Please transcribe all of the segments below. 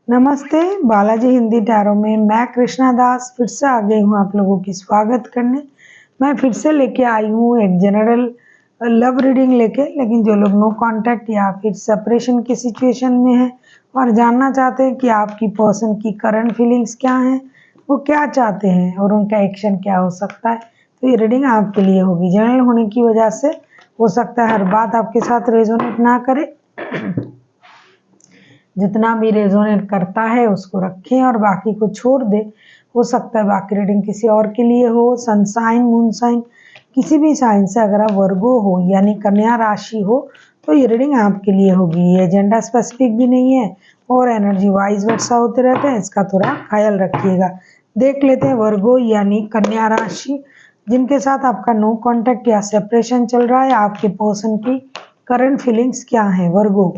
नमस्ते, बालाजी हिंदी टैरो में मैं कृष्णा दास फिर से आ गई हूँ आप लोगों की स्वागत करने। मैं फिर से लेके आई हूँ एक जनरल लव रीडिंग लेके, लेकिन जो लोग नो कांटेक्ट या फिर सेपरेशन की सिचुएशन में हैं और जानना चाहते हैं कि आपकी पर्सन की करंट फीलिंग्स क्या हैं, वो क्या चाहते हैं और उनका एक्शन क्या हो सकता है, तो ये रीडिंग आपके लिए होगी। जनरल होने की वजह से हो सकता है हर बात आपके साथ रेजोनेट ना करे, जितना भी रेजोनेट करता है उसको रखें और बाकी को छोड़ दे। हो सकता है बाकी रीडिंग किसी और के लिए हो। सन साइन, मून साइन, किसी भी साइन से अगर आप वर्गो हो यानी कन्या राशि हो तो ये रीडिंग आपके लिए होगी। ये एजेंडा स्पेसिफिक भी नहीं है और एनर्जी वाइज वर्षा होते रहते हैं, इसका थोड़ा ख्याल रखिएगा। देख लेते हैं वर्गो यानी कन्या राशि, जिनके साथ आपका नो कॉन्टेक्ट या सेपरेशन चल रहा है, आपके पर्सन की करंट फीलिंग्स क्या है। वर्गो,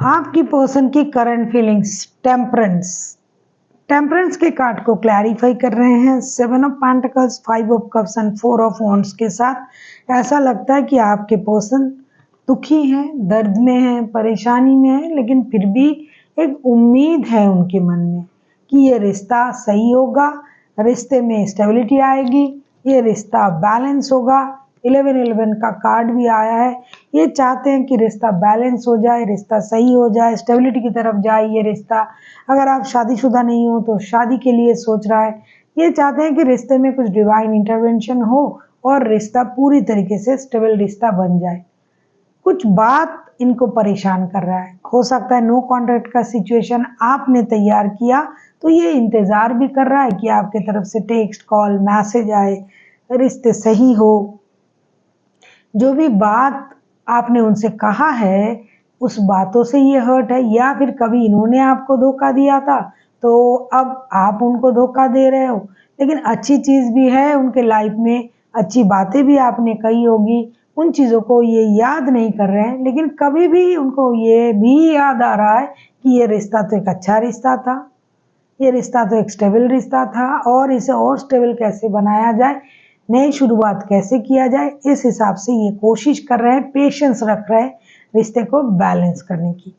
आपकी पर्सन की करंट फीलिंग्स टेम्परेंस। टेम्परेंस के कार्ड को क्लैरिफाई कर रहे हैं। 7 of pentacles, 5 of cups and 4 of wands के साथ ऐसा लगता है कि आपके पर्सन दुखी हैं, दर्द में हैं, परेशानी में हैं, लेकिन फिर भी एक उम्मीद है उनके मन में कि ये रिश्ता सही होगा, रिश्ते में स्टेबिलिटी आएगी, ये रिश्ता बैलेंस होगा। 1111 का कार्ड भी आया है। ये चाहते हैं कि रिश्ता बैलेंस हो जाए, रिश्ता सही हो जाए, स्टेबिलिटी की तरफ जाए ये रिश्ता। अगर आप शादीशुदा नहीं हो तो शादी के लिए सोच रहा है। ये चाहते हैं कि रिश्ते में कुछ डिवाइन इंटरवेंशन हो और रिश्ता पूरी तरीके से स्टेबल रिश्ता बन जाए। कुछ बात इनको परेशान कर रहा है। हो सकता है नो कॉन्ट्रैक्ट का सिचुएशन आपने तैयार किया तो ये इंतजार भी कर रहा है कि आपके तरफ से टेक्स्ट, कॉल, मैसेज आए, रिश्ते सही हो। जो भी बात आपने उनसे कहा है उस बातों से ये हर्ट है, या फिर कभी इन्होंने आपको धोखा दिया था तो अब आप उनको धोखा दे रहे हो। लेकिन अच्छी चीज़ भी है उनके लाइफ में, अच्छी बातें भी आपने कही होगी, उन चीज़ों को ये याद नहीं कर रहे हैं, लेकिन कभी भी उनको ये भी याद आ रहा है कि ये रिश्ता तो एक अच्छा रिश्ता था, ये रिश्ता तो एक स्टेबल रिश्ता था और इसे और स्टेबल कैसे बनाया जाए, नई शुरुआत कैसे किया जाए, इस हिसाब से ये कोशिश कर रहे हैं, पेशेंस रख रहे हैं रिश्ते को बैलेंस करने की।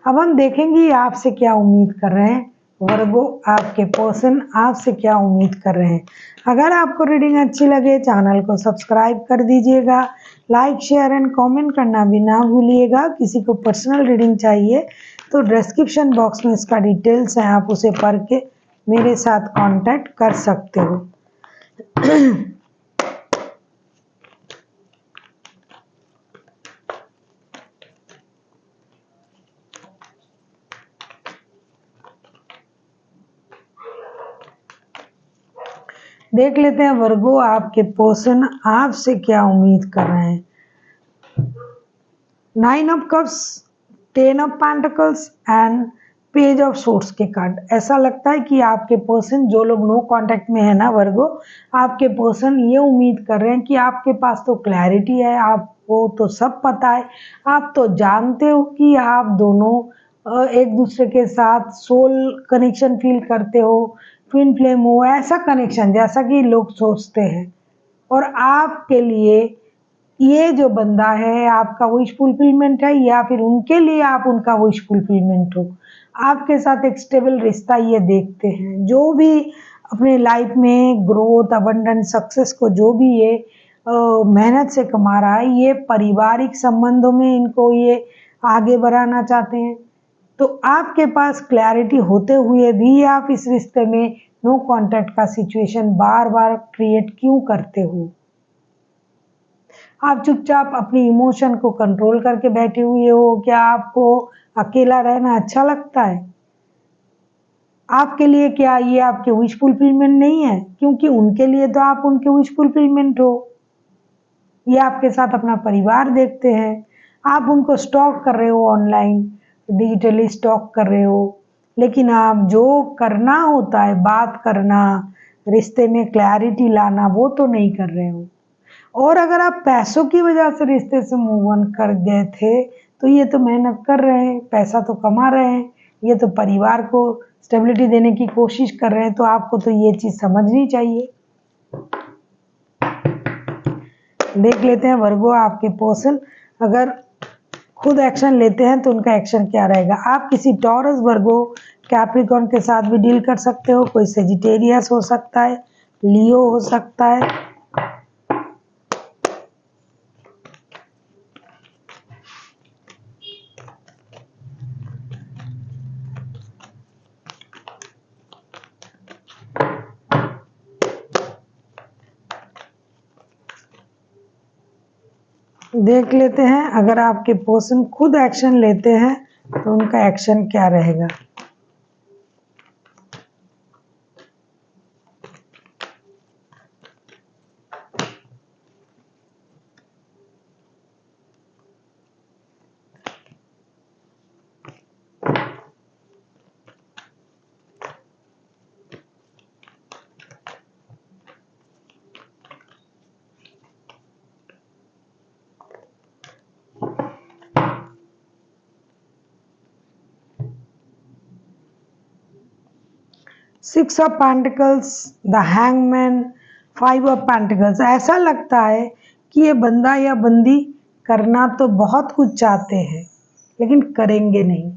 अब हम देखेंगे आपसे क्या उम्मीद कर रहे हैं। वर्गो, आपके पर्सन आपसे क्या उम्मीद कर रहे हैं। अगर आपको रीडिंग अच्छी लगे चैनल को सब्सक्राइब कर दीजिएगा, लाइक, शेयर एंड कमेंट करना भी ना भूलिएगा। किसी को पर्सनल रीडिंग चाहिए तो डिस्क्रिप्शन बॉक्स में इसका डिटेल्स है, आप उसे पढ़ के मेरे साथ कांटेक्ट कर सकते हो। देख लेते हैं वर्गो, आपके पर्सन आपसे क्या उम्मीद कर रहे हैं। 9 of cups, 10 of pentacles and page of swords के कार्ड। ऐसा लगता है कि आपके पर्सन, जो लोग नो कांटेक्ट में है ना वर्गो, आपके पर्सन ये उम्मीद कर रहे हैं कि आपके पास तो क्लैरिटी है, आपको तो सब पता है, आप तो जानते हो कि आप दोनों एक दूसरे के साथ सोल कनेक्शन फील करते हो, ट्विन फ्लेम हो, ऐसा कनेक्शन जैसा कि लोग सोचते हैं। और आपके लिए ये जो बंदा है आपका विश फुलफिलमेंट है, या फिर उनके लिए आप उनका विश फुलफिलमेंट हो। आपके साथ एक स्टेबल रिश्ता ये देखते हैं। जो भी अपने लाइफ में ग्रोथ, अबंडेंस, सक्सेस को जो भी ये मेहनत से कमा रहा है, ये पारिवारिक संबंधों में इनको ये आगे बढ़ाना चाहते हैं। तो आपके पास क्लैरिटी होते हुए भी आप इस रिश्ते में नो कॉन्टैक्ट का सिचुएशन बार बार क्रिएट क्यों करते हो। आप चुपचाप अपनी इमोशन को कंट्रोल करके बैठे हुए हो। क्या आपको अकेला रहना अच्छा लगता है? आपके लिए क्या ये आपके विश फुलफिलमेंट नहीं है? क्योंकि उनके लिए तो आप उनके विश फुलफिलमेंट हो। ये आपके साथ अपना परिवार देखते हैं। आप उनको स्टॉक कर रहे हो, ऑनलाइन डिजिटली स्टॉक कर रहे हो, लेकिन आप जो करना होता है, बात करना, रिश्ते में क्लैरिटी लाना, वो तो नहीं कर रहे हो। और अगर आप पैसों की वजह से रिश्ते से मूव ऑन कर गए थे, तो ये तो मेहनत कर रहे हैं, पैसा तो कमा रहे हैं, ये तो परिवार को स्टेबिलिटी देने की कोशिश कर रहे हैं, तो आपको तो ये चीज़ समझनी चाहिए। देख लेते हैं वर्गो, आपके पर्सन अगर खुद एक्शन लेते हैं तो उनका एक्शन क्या रहेगा। आप किसी टॉरस, वर्गो, कैप्रिकॉर्न के साथ भी डील कर सकते हो। कोई सेजिटेरियस हो सकता है, लियो हो सकता है। देख लेते हैं अगर आपके पर्सन खुद एक्शन लेते हैं तो उनका एक्शन क्या रहेगा। Six of pentacles, the hangman, five of pentacles. ऐसा लगता है कि ये बंदा या बंदी करना तो बहुत कुछ चाहते हैं लेकिन करेंगे नहीं।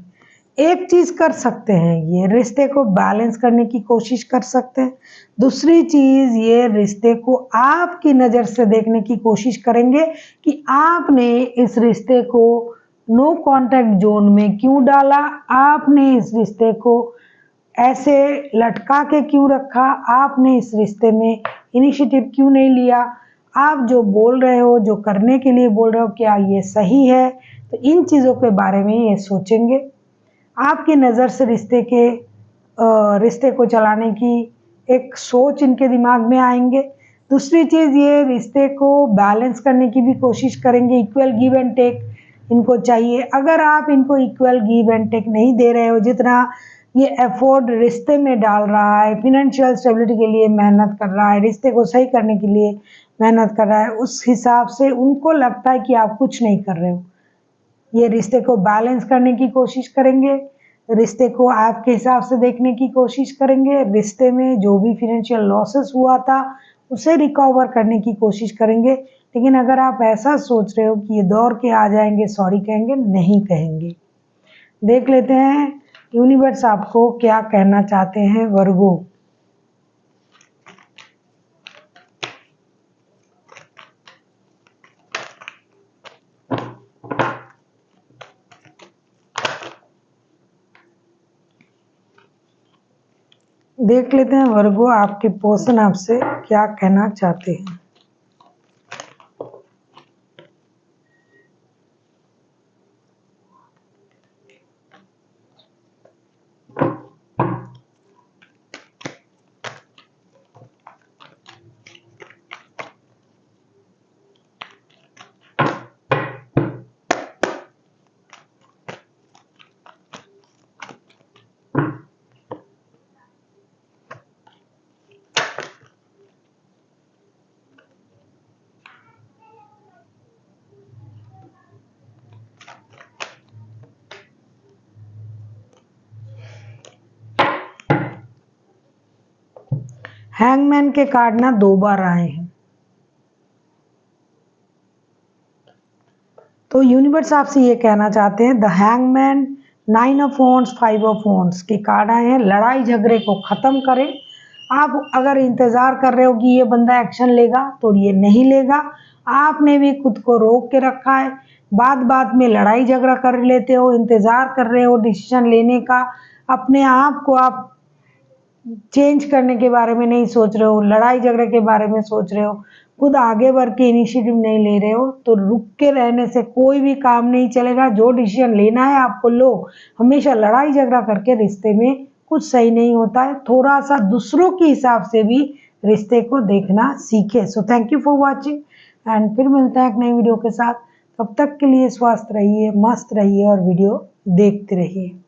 एक चीज़ कर सकते हैं, ये रिश्ते को बैलेंस करने की कोशिश कर सकते हैं। दूसरी चीज़, ये रिश्ते को आपकी नज़र से देखने की कोशिश करेंगे कि आपने इस रिश्ते को नो कॉन्टैक्ट जोन में क्यों डाला, आपने इस रिश्ते को ऐसे लटका के क्यों रखा, आपने इस रिश्ते में इनिशिएटिव क्यों नहीं लिया, आप जो बोल रहे हो, जो करने के लिए बोल रहे हो, क्या ये सही है। तो इन चीज़ों के बारे में ये सोचेंगे। आपकी नज़र से रिश्ते को चलाने की एक सोच इनके दिमाग में आएंगे। दूसरी चीज़, ये रिश्ते को बैलेंस करने की भी कोशिश करेंगे। इक्वल गिव एंड टेक इनको चाहिए। अगर आप इनको इक्वल गिव एंड टेक नहीं दे रहे हो, जितना ये एफर्ट रिश्ते में डाल रहा है, फिनेंशियल स्टेबिलिटी के लिए मेहनत कर रहा है, रिश्ते को सही करने के लिए मेहनत कर रहा है, उस हिसाब से उनको लगता है कि आप कुछ नहीं कर रहे हो। ये रिश्ते को बैलेंस करने की कोशिश करेंगे, रिश्ते को आपके हिसाब से देखने की कोशिश करेंगे, रिश्ते में जो भी फिनेंशियल लॉसेस हुआ था उसे रिकवर करने की कोशिश करेंगे। लेकिन अगर आप ऐसा सोच रहे हो कि ये दौड़ के आ जाएंगे, सॉरी कहेंगे, नहीं कहेंगे। देख लेते हैं यूनिवर्स आपको क्या कहना चाहते हैं वर्गो। देख लेते हैं वर्गो, आपके पर्सन आपसे क्या कहना चाहते हैं। हैंगमैन के कार्ड ना 2 बार आए हैं, तो यूनिवर्स आपसे ये कहना चाहते हैं, the hangman, 9 of wands, 5 of wands के कार्ड आए हैं। लड़ाई झगड़े को ख़त्म करें। आप अगर इंतज़ार कर रहे हो कि ये बंदा एक्शन लेगा तो ये नहीं लेगा। आपने भी खुद को रोक के रखा है, बात बात में लड़ाई झगड़ा कर लेते हो, इंतज़ार कर रहे हो डिसीजन लेने का, अपने आप को आप चेंज करने के बारे में नहीं सोच रहे हो, लड़ाई झगड़े के बारे में सोच रहे हो, खुद आगे बढ़ के इनिशिएटिव नहीं ले रहे हो, तो रुक के रहने से कोई भी काम नहीं चलेगा। जो डिसीजन लेना है आपको लो। हमेशा लड़ाई झगड़ा करके रिश्ते में कुछ सही नहीं होता है। थोड़ा सा दूसरों के हिसाब से भी रिश्ते को देखना सीखे। So thank you for watching and फिर मिलते हैं एक नई वीडियो के साथ। तब तक के लिए स्वस्थ रहिए, मस्त रहिए और वीडियो देखते रहिए।